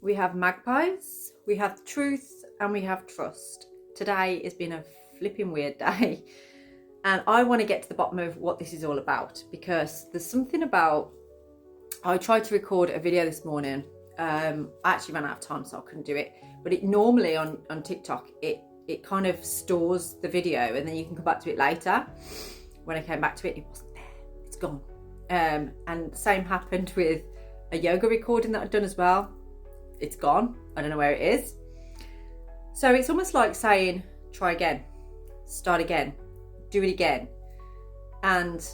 We have magpies, we have truth, and we have trust. Today has been a flipping weird day. And I want to get to the bottom of what this is all about, because there's something about, I tried to record a video this morning. I actually ran out of time, so I couldn't do it. But it normally on TikTok, it kind of stores the video and then you can come back to it later. When I came back to it, it wasn't there. It's gone. And the same happened with a yoga recording that I'd done as well. It's gone. I don't know where it is. So it's almost like saying, try again, start again, do it again. And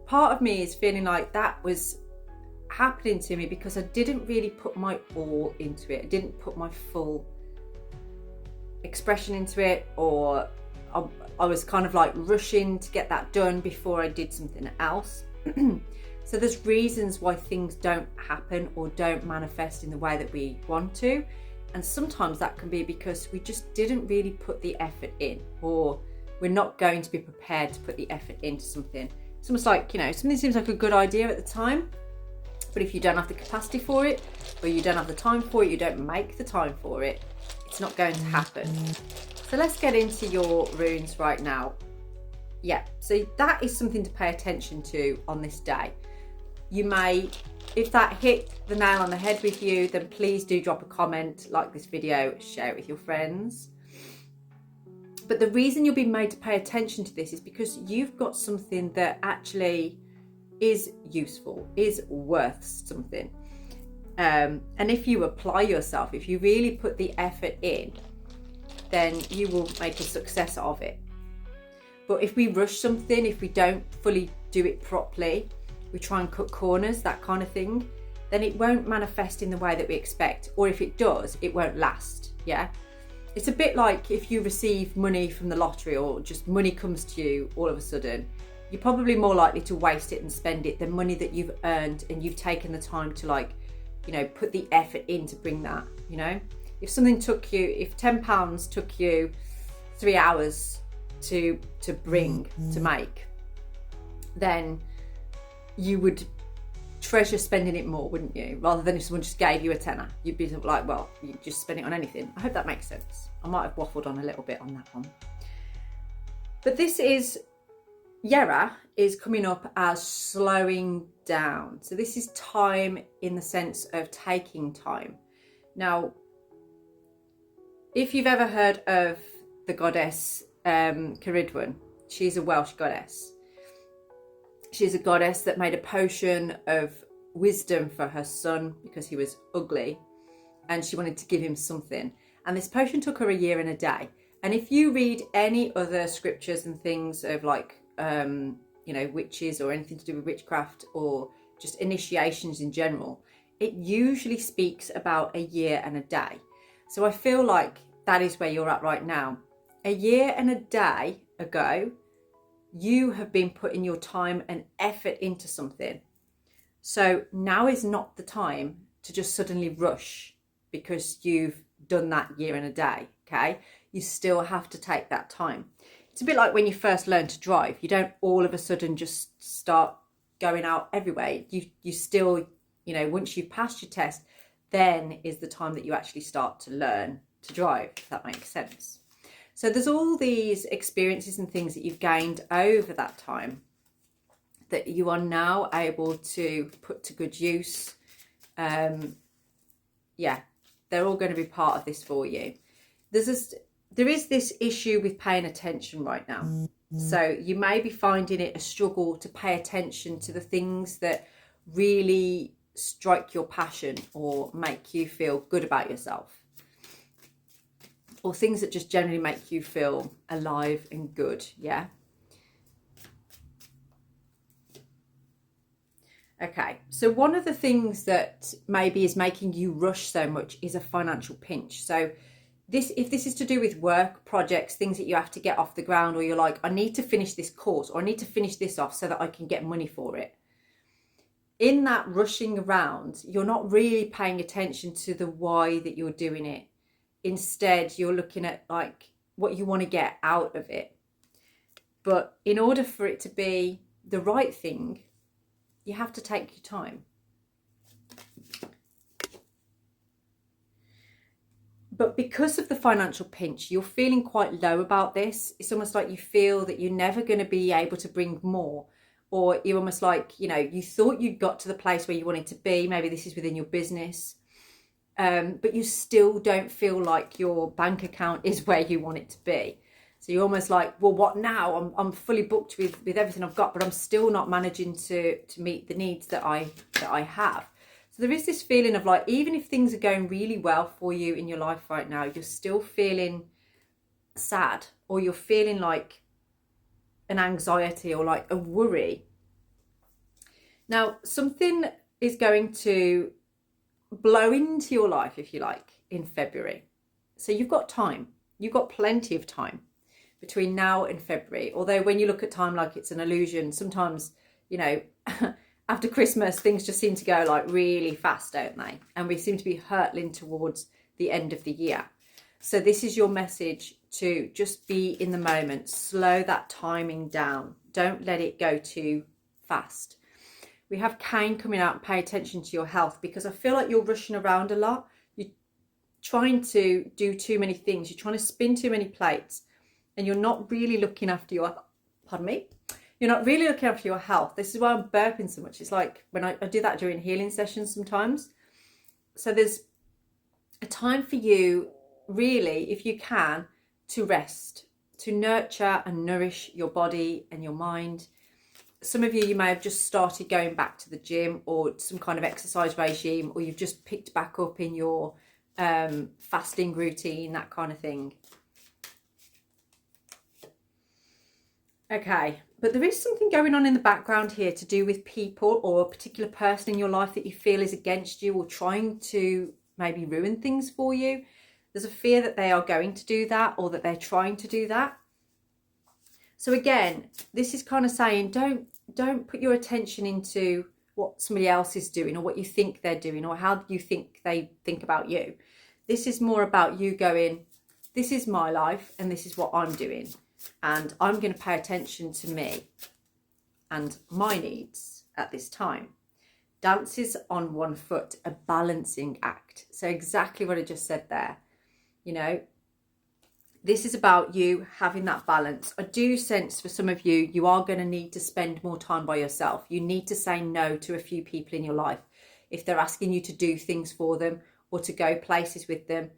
part of me is feeling like that was happening to me because I didn't really put my all into it. I didn't put my full expression into it, or I was kind of like rushing to get that done before I did something else. So there's reasons why things don't happen or don't manifest in the way that we want to. And sometimes that can be because we just didn't really put the effort in, or we're not going to be prepared to put the effort into something. It's almost like, something seems like a good idea at the time, but if you don't have the capacity for it, or you don't have the time for it, you don't make the time for it, it's not going to happen. So let's get into your runes right now. Yeah, so that is something to pay attention to on this day. You may, if that hit the nail on the head with you, then please do drop a comment, like this video, share it with your friends. But the reason you'll be made to pay attention to this is because you've got something that actually is useful, is worth something. And if you apply yourself, if you really put the effort in, then you will make a success of it. But if we rush something, if we don't fully do it properly, we try and cut corners, that kind of thing, then it won't manifest in the way that we expect. Or if it does, it won't last. Yeah. It's a bit like if you receive money from the lottery, or just money comes to you all of a sudden, you're probably more likely to waste it and spend it than money that you've earned and you've taken the time to put the effort in to bring that. If something took you, if £10 took you 3 hours to make, then you would treasure spending it more, wouldn't you? Rather than if someone just gave you a tenner, you'd be like, well, you just spend it on anything. I hope that makes sense. I might have waffled on a little bit on that one. But this is, Yera is coming up as slowing down. So this is time in the sense of taking time. Now, if you've ever heard of the goddess Wyrd, she's a Welsh goddess. She's a goddess that made a potion of wisdom for her son because he was ugly and she wanted to give him something. And this potion took her a year and a day. And if you read any other scriptures and things of witches or anything to do with witchcraft or just initiations in general, it usually speaks about a year and a day. So I feel like that is where you're at right now. A year and a day ago, you have been putting your time and effort into something. So now is not the time to just suddenly rush because you've done that year and a day, okay? You still have to take that time. It's a bit like when you first learn to drive. You don't all of a sudden just start going out everywhere. You still, once you've passed your test, then is the time that you actually start to learn to drive, if that makes sense. So there's all these experiences and things that you've gained over that time that you are now able to put to good use. They're all going to be part of this for you. There is this issue with paying attention right now. So you may be finding it a struggle to pay attention to the things that really strike your passion or make you feel good about yourself, or things that just generally make you feel alive and good. Yeah. Okay, so one of the things that maybe is making you rush so much is a financial pinch. So if this is to do with work, projects, things that you have to get off the ground, or you're like, I need to finish this course, or I need to finish this off so that I can get money for it. In that rushing around, you're not really paying attention to the why that you're doing it. Instead, you're looking at what you want to get out of it. But in order for it to be the right thing, you have to take your time. But because of the financial pinch, you're feeling quite low about this. It's almost like you feel that you're never going to be able to bring more, or you're almost like, you thought you'd got to the place where you wanted to be. Maybe this is within your business, but you still don't feel like your bank account is where you want it to be. So you're almost like, well, what now? I'm fully booked with everything I've got, but I'm still not managing to meet the needs that I have. So there is this feeling of like, even if things are going really well for you in your life right now, you're still feeling sad, or you're feeling like an anxiety or like a worry. Now, something is going to blow into your life, if you like, in February. So you've got time. You've got plenty of time between now and February. Although when you look at time like it's an illusion, sometimes, after Christmas, things just seem to go like really fast, don't they? And we seem to be hurtling towards the end of the year. So this is your message to just be in the moment. Slow that timing down. Don't let it go too fast. We have Cain coming out and pay attention to your health, because I feel like you're rushing around a lot. You're trying to do too many things. You're trying to spin too many plates, and you're not really looking after your, you're not really looking after your health. This is why I'm burping so much. It's like when I do that during healing sessions sometimes. So there's a time for you, really, if you can, to rest, to nurture and nourish your body and your mind. Some of you may have just started going back to the gym or some kind of exercise regime, or you've just picked back up in your fasting routine, that kind of thing. Okay, but there is something going on in the background here to do with people or a particular person in your life that you feel is against you or trying to maybe ruin things for you. There's a fear that they are going to do that, or that they're trying to do that. So again, this is kind of saying, don't put your attention into what somebody else is doing or what you think they're doing or how you think they think about you. This is more about you going, this is my life and this is what I'm doing. And I'm going to pay attention to me and my needs at this time. Dance is on one foot, a balancing act. So exactly what I just said there. This is about you having that balance. I do sense for some of you, you are going to need to spend more time by yourself. You need to say no to a few people in your life if they're asking you to do things for them or to go places with them.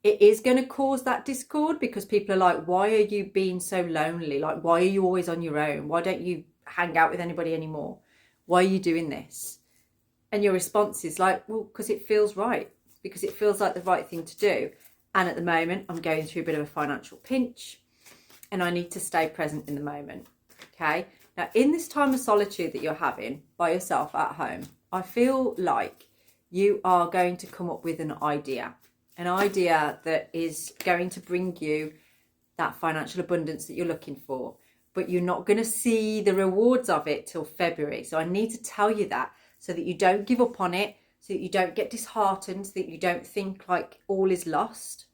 It is going to cause that discord, because people are like, why are you being so lonely? Like, why are you always on your own? Why don't you hang out with anybody anymore? Why are you doing this? And your response is like, well, because it feels right, because it feels like the right thing to do. And at the moment, I'm going through a bit of a financial pinch and I need to stay present in the moment. Okay. Now, in this time of solitude that you're having by yourself at home, I feel like you are going to come up with an idea that is going to bring you that financial abundance that you're looking for, but you're not going to see the rewards of it till February. So I need to tell you that so that you don't give up on it, so that you don't get disheartened, so that you don't think like all is lost.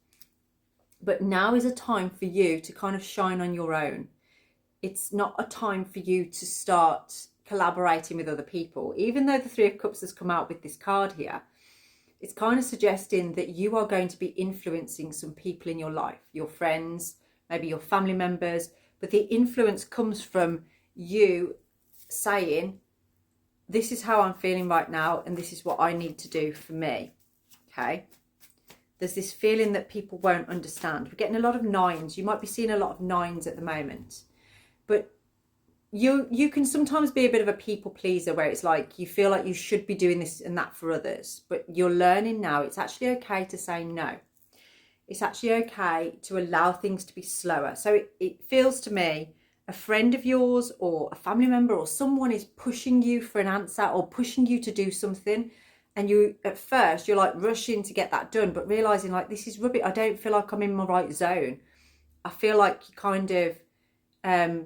But now is a time for you to kind of shine on your own. It's not a time for you to start collaborating with other people. Even though the Three of Cups has come out with this card here, it's kind of suggesting that you are going to be influencing some people in your life, your friends, maybe your family members. But the influence comes from you saying, this is how I'm feeling right now, and this is what I need to do for me. Okay. There's this feeling that people won't understand. We're getting a lot of nines. You might be seeing a lot of nines at the moment. But you can sometimes be a bit of a people pleaser, where it's like you feel like you should be doing this and that for others. But you're learning now it's actually okay to say no. It's actually okay to allow things to be slower. So it feels to me a friend of yours or a family member or someone is pushing you for an answer or pushing you to do something. And you, at first, you're like rushing to get that done, but realizing like, this is rubbish. I don't feel like I'm in my right zone. I feel like you're kind of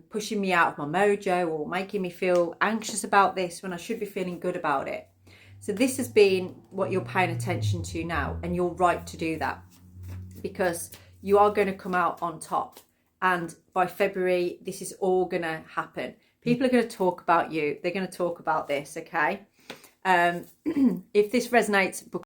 pushing me out of my mojo or making me feel anxious about this when I should be feeling good about it. So this has been what you're paying attention to now. And you're right to do that, because you are going to come out on top. And by February, this is all going to happen. People are going to talk about you. They're going to talk about this, okay? If this resonates, book